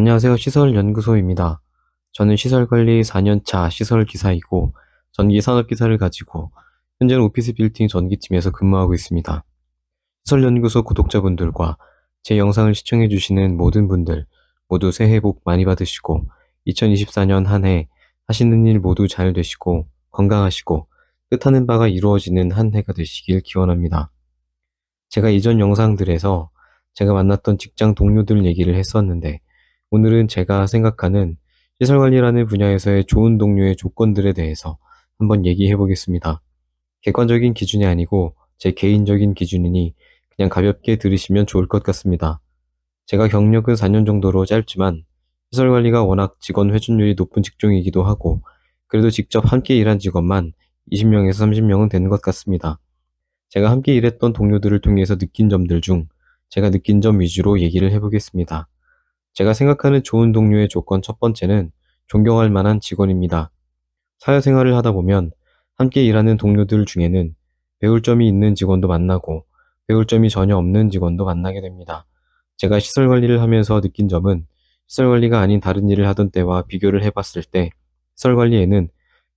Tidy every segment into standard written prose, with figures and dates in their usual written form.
안녕하세요. 시설연구소입니다. 저는 시설관리 4년차 시설기사이고 전기산업기사를 가지고 현재는 오피스 빌딩 전기팀에서 근무하고 있습니다. 시설연구소 구독자분들과 제 영상을 시청해주시는 모든 분들 모두 새해 복 많이 받으시고 2024년 한 해 하시는 일 모두 잘 되시고 건강하시고 뜻하는 바가 이루어지는 한 해가 되시길 기원합니다. 제가 이전 영상들에서 제가 만났던 직장 동료들 얘기를 했었는데 오늘은 제가 생각하는 시설관리라는 분야에서의 좋은 동료의 조건들에 대해서 한번 얘기해 보겠습니다. 객관적인 기준이 아니고 제 개인적인 기준이니 그냥 가볍게 들으시면 좋을 것 같습니다. 제가 경력은 4년 정도로 짧지만 시설관리가 워낙 직원 회전율이 높은 직종이기도 하고 그래도 직접 함께 일한 직원만 20명에서 30명은 되는 것 같습니다. 제가 함께 일했던 동료들을 통해서 느낀 점들 중 제가 느낀 점 위주로 얘기를 해보겠습니다. 제가 생각하는 좋은 동료의 조건 첫 번째는 존경할 만한 직원입니다. 사회생활을 하다 보면 함께 일하는 동료들 중에는 배울 점이 있는 직원도 만나고 배울 점이 전혀 없는 직원도 만나게 됩니다. 제가 시설 관리를 하면서 느낀 점은 시설 관리가 아닌 다른 일을 하던 때와 비교를 해봤을 때 시설 관리에는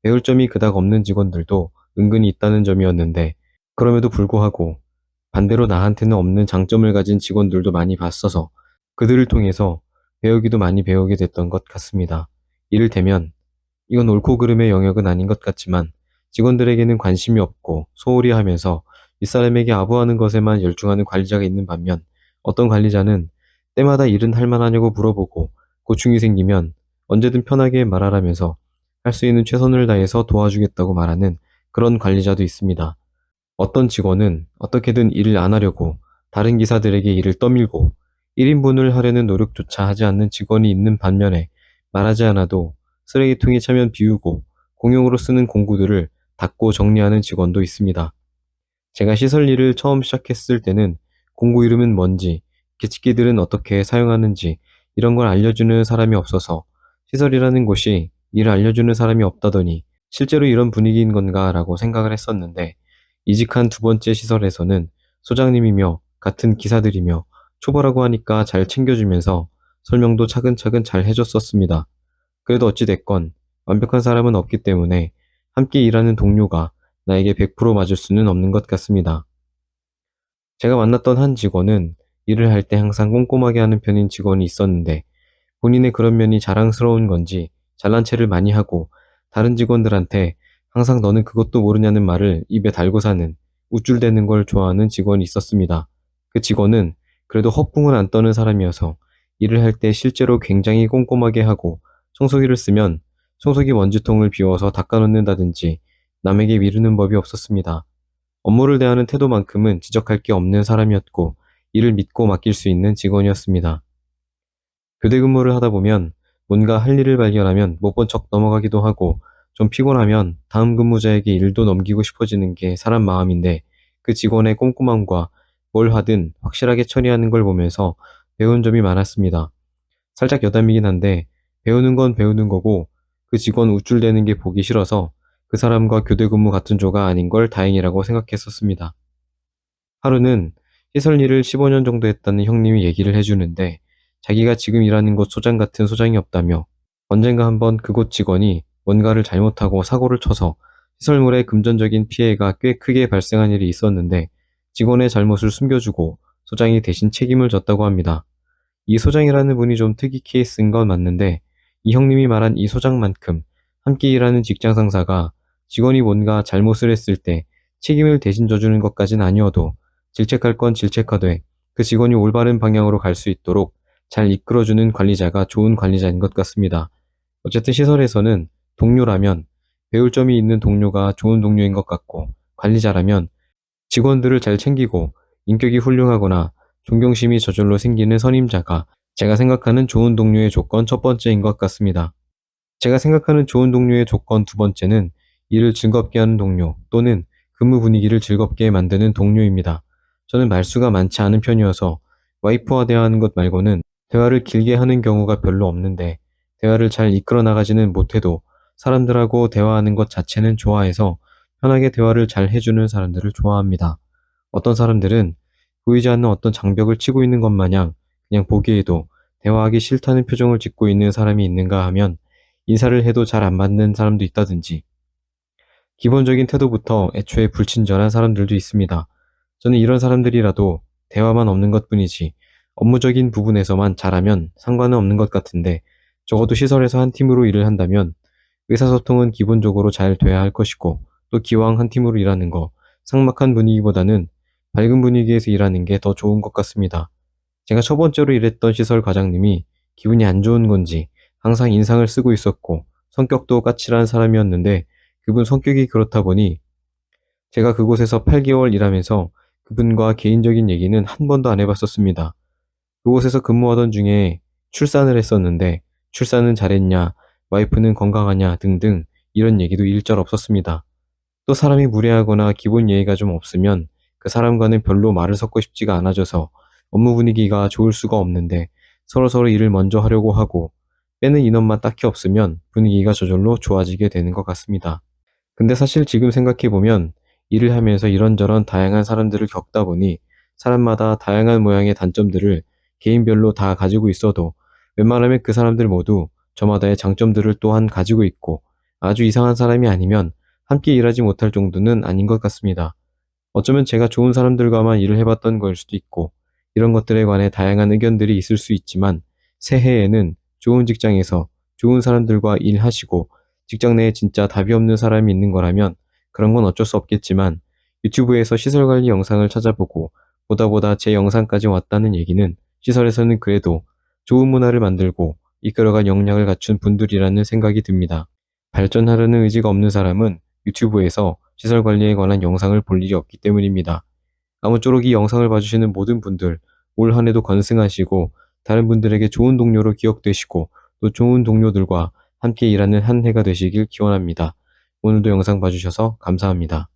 배울 점이 그닥 없는 직원들도 은근히 있다는 점이었는데 그럼에도 불구하고 반대로 나한테는 없는 장점을 가진 직원들도 많이 봤어서 그들을 통해서 배우기도 많이 배우게 됐던 것 같습니다. 이를테면 이건 옳고 그름의 영역은 아닌 것 같지만 직원들에게는 관심이 없고 소홀히 하면서 윗사람에게 아부하는 것에만 열중하는 관리자가 있는 반면 어떤 관리자는 때마다 일은 할 만하냐고 물어보고 고충이 생기면 언제든 편하게 말하라면서 할 수 있는 최선을 다해서 도와주겠다고 말하는 그런 관리자도 있습니다. 어떤 직원은 어떻게든 일을 안 하려고 다른 기사들에게 일을 떠밀고 1인분을 하려는 노력조차 하지 않는 직원이 있는 반면에 말하지 않아도 쓰레기통에 차면 비우고 공용으로 쓰는 공구들을 닦고 정리하는 직원도 있습니다. 제가 시설 일을 처음 시작했을 때는 공구 이름은 뭔지, 기치기들은 어떻게 사용하는지 이런 걸 알려주는 사람이 없어서 시설이라는 곳이 일을 알려주는 사람이 없다더니 실제로 이런 분위기인 건가 라고 생각을 했었는데 이직한 두 번째 시설에서는 소장님이며 같은 기사들이며 초보라고 하니까 잘 챙겨주면서 설명도 차근차근 잘 해줬었습니다. 그래도 어찌됐건 완벽한 사람은 없기 때문에 함께 일하는 동료가 나에게 100% 맞을 수는 없는 것 같습니다. 제가 만났던 한 직원은 일을 할 때 항상 꼼꼼하게 하는 편인 직원이 있었는데 본인의 그런 면이 자랑스러운 건지 잘난 체를 많이 하고 다른 직원들한테 항상 너는 그것도 모르냐는 말을 입에 달고 사는 우쭐대는 걸 좋아하는 직원이 있었습니다. 그 직원은 그래도 허풍을 안 떠는 사람이어서 일을 할 때 실제로 굉장히 꼼꼼하게 하고 청소기를 쓰면 청소기 먼지통을 비워서 닦아놓는다든지 남에게 미루는 법이 없었습니다. 업무를 대하는 태도만큼은 지적할 게 없는 사람이었고 일을 믿고 맡길 수 있는 직원이었습니다. 교대 근무를 하다 보면 뭔가 할 일을 발견하면 못 본 척 넘어가기도 하고 좀 피곤하면 다음 근무자에게 일도 넘기고 싶어지는 게 사람 마음인데 그 직원의 꼼꼼함과 뭘 하든 확실하게 처리하는 걸 보면서 배운 점이 많았습니다. 살짝 여담이긴 한데 배우는 건 배우는 거고 그 직원 우쭐대는 게 보기 싫어서 그 사람과 교대 근무 같은 조가 아닌 걸 다행이라고 생각했었습니다. 하루는 시설 일을 15년 정도 했다는 형님이 얘기를 해주는데 자기가 지금 일하는 곳 소장 같은 소장이 없다며 언젠가 한번 그곳 직원이 뭔가를 잘못하고 사고를 쳐서 시설물에 금전적인 피해가 꽤 크게 발생한 일이 있었는데 직원의 잘못을 숨겨주고 소장이 대신 책임을 졌다고 합니다. 이 소장이라는 분이 좀 특이 케이스인 건 맞는데 이 형님이 말한 이 소장만큼 함께 일하는 직장 상사가 직원이 뭔가 잘못을 했을 때 책임을 대신 져주는 것까진 아니어도 질책할 건 질책하되 그 직원이 올바른 방향으로 갈 수 있도록 잘 이끌어주는 관리자가 좋은 관리자인 것 같습니다. 어쨌든 시설에서는 동료라면 배울 점이 있는 동료가 좋은 동료인 것 같고 관리자라면 직원들을 잘 챙기고 인격이 훌륭하거나 존경심이 저절로 생기는 선임자가 제가 생각하는 좋은 동료의 조건 첫 번째인 것 같습니다. 제가 생각하는 좋은 동료의 조건 두 번째는 일을 즐겁게 하는 동료 또는 근무 분위기를 즐겁게 만드는 동료입니다. 저는 말수가 많지 않은 편이어서 와이프와 대화하는 것 말고는 대화를 길게 하는 경우가 별로 없는데 대화를 잘 이끌어 나가지는 못해도 사람들하고 대화하는 것 자체는 좋아해서 편하게 대화를 잘 해주는 사람들을 좋아합니다. 어떤 사람들은 보이지 않는 어떤 장벽을 치고 있는 것 마냥 그냥 보기에도 대화하기 싫다는 표정을 짓고 있는 사람이 있는가 하면 인사를 해도 잘 안 받는 사람도 있다든지 기본적인 태도부터 애초에 불친절한 사람들도 있습니다. 저는 이런 사람들이라도 대화만 없는 것뿐이지 업무적인 부분에서만 잘하면 상관은 없는 것 같은데 적어도 시설에서 한 팀으로 일을 한다면 의사소통은 기본적으로 잘 돼야 할 것이고 또 기왕 한 팀으로 일하는 거 삭막한 분위기보다는 밝은 분위기에서 일하는 게 더 좋은 것 같습니다. 제가 첫 번째로 일했던 시설 과장님이 기분이 안 좋은 건지 항상 인상을 쓰고 있었고 성격도 까칠한 사람이었는데 그분 성격이 그렇다 보니 제가 그곳에서 8개월 일하면서 그분과 개인적인 얘기는 한 번도 안 해봤었습니다. 그곳에서 근무하던 중에 출산을 했었는데 출산은 잘했냐, 와이프는 건강하냐 등등 이런 얘기도 일절 없었습니다. 또 사람이 무례하거나 기본 예의가 좀 없으면 그 사람과는 별로 말을 섞고 싶지가 않아져서 업무 분위기가 좋을 수가 없는데 서로서로 일을 먼저 하려고 하고 빼는 인원만 딱히 없으면 분위기가 저절로 좋아지게 되는 것 같습니다. 근데 사실 지금 생각해보면 일을 하면서 이런저런 다양한 사람들을 겪다 보니 사람마다 다양한 모양의 단점들을 개인별로 다 가지고 있어도 웬만하면 그 사람들 모두 저마다의 장점들을 또한 가지고 있고 아주 이상한 사람이 아니면 함께 일하지 못할 정도는 아닌 것 같습니다. 어쩌면 제가 좋은 사람들과만 일을 해봤던 걸 수도 있고 이런 것들에 관해 다양한 의견들이 있을 수 있지만 새해에는 좋은 직장에서 좋은 사람들과 일하시고 직장 내에 진짜 답이 없는 사람이 있는 거라면 그런 건 어쩔 수 없겠지만 유튜브에서 시설 관리 영상을 찾아보고 보다 제 영상까지 왔다는 얘기는 시설에서는 그래도 좋은 문화를 만들고 이끌어갈 역량을 갖춘 분들이라는 생각이 듭니다. 발전하려는 의지가 없는 사람은 유튜브에서 시설 관리에 관한 영상을 볼 일이 없기 때문입니다. 아무쪼록 이 영상을 봐주시는 모든 분들, 올 한 해도 건승하시고 다른 분들에게 좋은 동료로 기억되시고 또 좋은 동료들과 함께 일하는 한 해가 되시길 기원합니다. 오늘도 영상 봐주셔서 감사합니다.